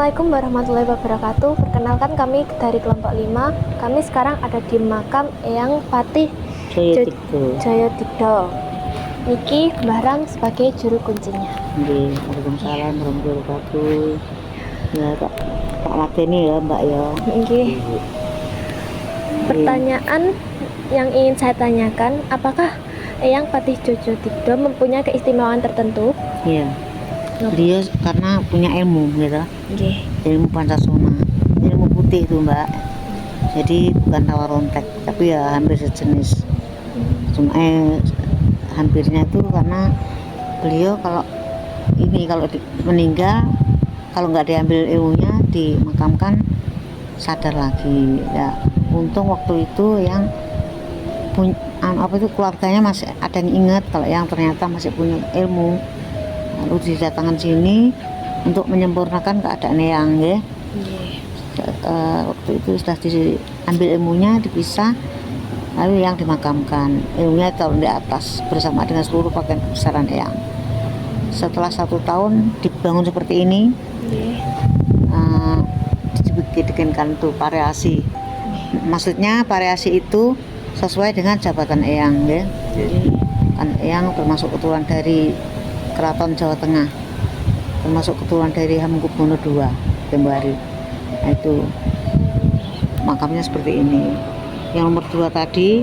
Assalamualaikum warahmatullahi wabarakatuh. Perkenalkan kami dari kelompok 5. Kami sekarang ada di makam Eyang Patih Joyodigdo. Niki Mbah Ram sebagai juru kuncinya. Waalaikumsalam warahmatullahi wabarakatuh. Ya, tak lateni ya Mbak ya. Nggih. Pertanyaan yang ingin saya tanyakan, apakah Eyang Patih Joyodigdo mempunyai keistimewaan tertentu? Iya. Beliau karena punya ilmu gitu. Nggih. Ilmu Pancasona, ilmu putih itu Mbak. Jadi bukan tawar rontek, tapi ya hampir sejenis. Cuma hampirnya itu karena beliau kalau meninggal, kalau nggak diambil ilmunya dimakamkan sadar lagi. Ya untung waktu itu yang keluarganya masih ada yang ingat kalau yang ternyata masih punya ilmu. Lalu didatangkan sini untuk menyempurnakan keadaan yang waktu itu sudah diambil ilmunya, dipisah, lalu yang dimakamkan, ilmunya taruh di atas bersama dengan seluruh pakaian kebesaran Eyang. Setelah 1 tahun dibangun seperti ini, dibikinkan tuh variasi. Maksudnya variasi itu sesuai dengan jabatan Eyang, ya. Kan Eyang termasuk keturunan dari Keraton Jawa Tengah, termasuk keturunan dari Hamengkubuwono II, Tembuari. Nah, itu makamnya seperti ini. Yang nomor 2 tadi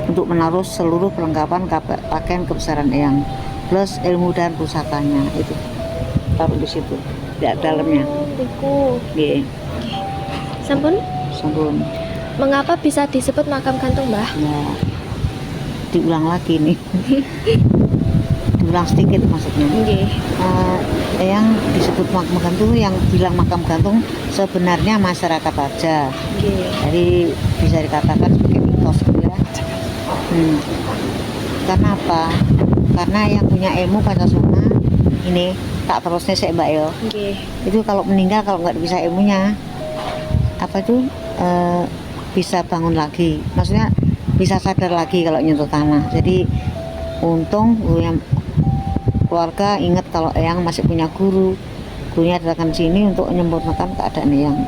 untuk menaruh seluruh perlengkapan pakaian kebesaran Eyang plus ilmu dan pusakanya, itu taruh di situ, di dalamnya. Nggih. Sampun? Sampun. Mengapa bisa disebut makam gantung, Mbah? Nah, diulang lagi nih. Diulang sedikit maksudnya. Yang disebut makam gantung, yang bilang makam gantung sebenarnya masyarakat aja. Jadi bisa dikatakan sebagai mitos ya. Karena apa? Karena yang punya ilmu Pancasona ini tak terusnya saya Mbak yo. Itu kalau meninggal, kalau nggak bisa ilmunya, bisa bangun lagi. Maksudnya bisa sadar lagi kalau nyentuh tanah. Jadi untung yang keluarga ingat kalau Eyang masih punya gurunya datang sini untuk menyempurnakan keadaan Eyang.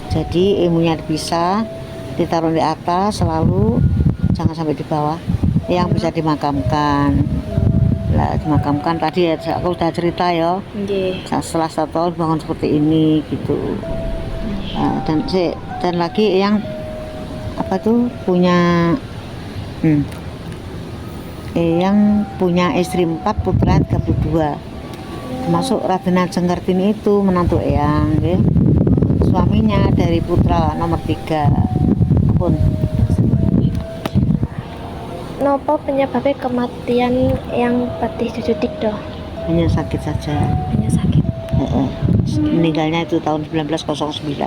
Jadi ilmunya bisa ditaruh di atas selalu, jangan sampai di bawah. Eyang bisa dimakamkan. Lah dimakamkan tadi ya aku sudah cerita ya. Setelah 1 tahun bangun seperti ini gitu. Dan lagi Eyang Eyang punya istri 4, putra 32, termasuk Raden Ajeng Kartini itu menantu Eyang, ya. Suaminya dari putra nomor 3. Pun. Nopo penyebabnya kematian Eyang Patih Joyodigdo? Hanya sakit saja. Hanya sakit. Meninggalnya itu tahun 1909.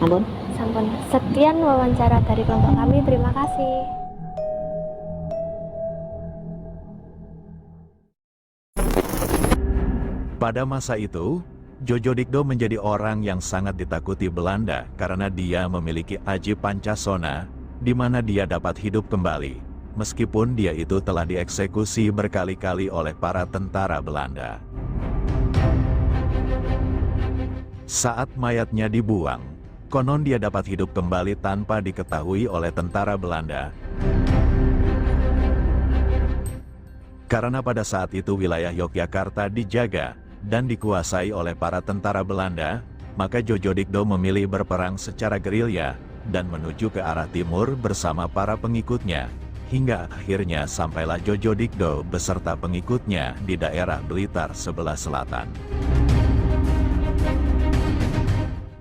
Ampun. Sampun. Sekian wawancara dari kelompok kami. Terima kasih. Pada masa itu, Joyodigdo menjadi orang yang sangat ditakuti Belanda karena dia memiliki aji Pancasona, di mana dia dapat hidup kembali, meskipun dia itu telah dieksekusi berkali-kali oleh para tentara Belanda. Saat mayatnya dibuang, konon dia dapat hidup kembali tanpa diketahui oleh tentara Belanda. Karena pada saat itu wilayah Yogyakarta dijaga dan dikuasai oleh para tentara Belanda, maka Joyodigdo memilih berperang secara gerilya dan menuju ke arah timur bersama para pengikutnya, hingga akhirnya sampailah Joyodigdo beserta pengikutnya di daerah Blitar sebelah selatan.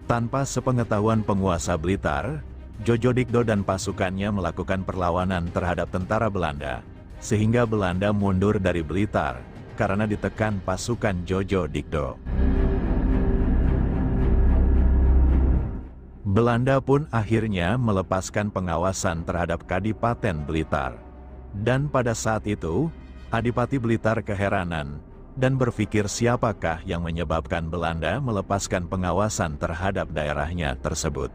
Tanpa sepengetahuan penguasa Blitar, Joyodigdo dan pasukannya melakukan perlawanan terhadap tentara Belanda, sehingga Belanda mundur dari Blitar karena ditekan pasukan Joyodigdo. Belanda pun akhirnya melepaskan pengawasan terhadap Kadipaten Blitar. Dan pada saat itu, Adipati Blitar keheranan dan berpikir siapakah yang menyebabkan Belanda melepaskan pengawasan terhadap daerahnya tersebut.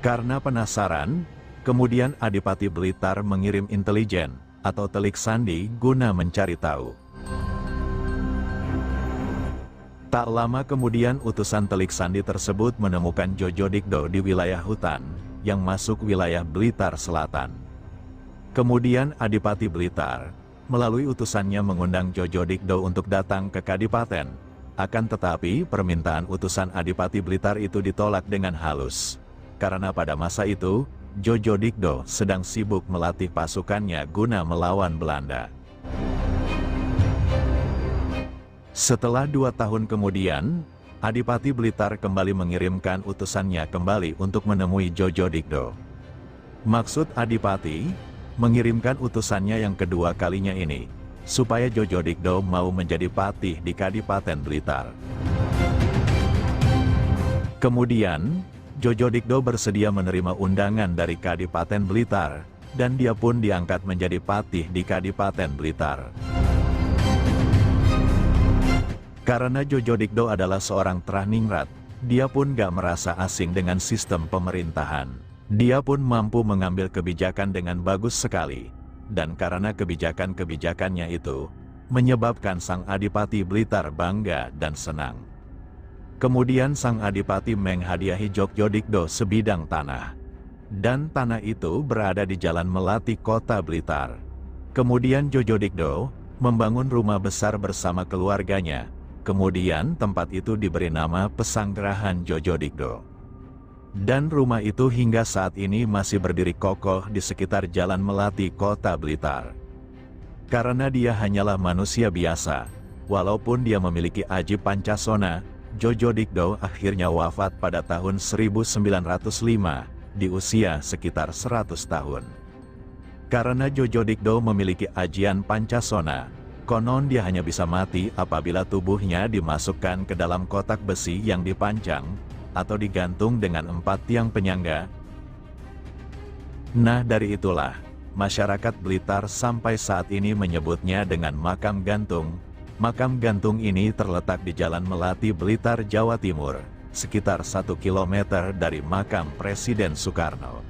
Karena penasaran, kemudian Adipati Blitar mengirim intelijen atau telik sandi guna mencari tahu. Tak lama kemudian utusan Telik Sandi tersebut menemukan Jojo Dikdo di wilayah hutan, yang masuk wilayah Blitar Selatan. Kemudian Adipati Blitar, melalui utusannya mengundang Jojo Dikdo untuk datang ke Kadipaten. Akan tetapi permintaan utusan Adipati Blitar itu ditolak dengan halus. Karena pada masa itu, Jojo Dikdo sedang sibuk melatih pasukannya guna melawan Belanda. Setelah 2 tahun kemudian, Adipati Blitar kembali mengirimkan utusannya kembali untuk menemui Jojo Dikdo. Maksud Adipati, mengirimkan utusannya yang kedua kalinya ini, supaya Jojo Dikdo mau menjadi patih di Kadipaten Blitar. Kemudian, Jojo Dikdo bersedia menerima undangan dari Kadipaten Blitar, dan dia pun diangkat menjadi patih di Kadipaten Blitar. Karena Jojo Dikdo adalah seorang Trahningrat, dia pun gak merasa asing dengan sistem pemerintahan. Dia pun mampu mengambil kebijakan dengan bagus sekali, dan karena kebijakan-kebijakannya itu, menyebabkan Sang Adipati Blitar bangga dan senang. Kemudian Sang Adipati menghadiahi Jojo Dikdo sebidang tanah. Dan tanah itu berada di Jalan Melati Kota Blitar. Kemudian Jojo Dikdo membangun rumah besar bersama keluarganya. Kemudian tempat itu diberi nama Pesanggerahan Jojo Dikdo. Dan rumah itu hingga saat ini masih berdiri kokoh di sekitar Jalan Melati Kota Blitar. Karena dia hanyalah manusia biasa, walaupun dia memiliki aji pancasona, Jojo Dikdo akhirnya wafat pada tahun 1905, di usia sekitar 100 tahun. Karena Jojo Dikdo memiliki ajian pancasona, konon dia hanya bisa mati apabila tubuhnya dimasukkan ke dalam kotak besi yang dipancang, atau digantung dengan 4 tiang penyangga. Nah dari itulah, masyarakat Blitar sampai saat ini menyebutnya dengan makam gantung. Makam gantung ini terletak di Jalan Melati Blitar, Jawa Timur, sekitar 1 kilometer dari makam Presiden Soekarno.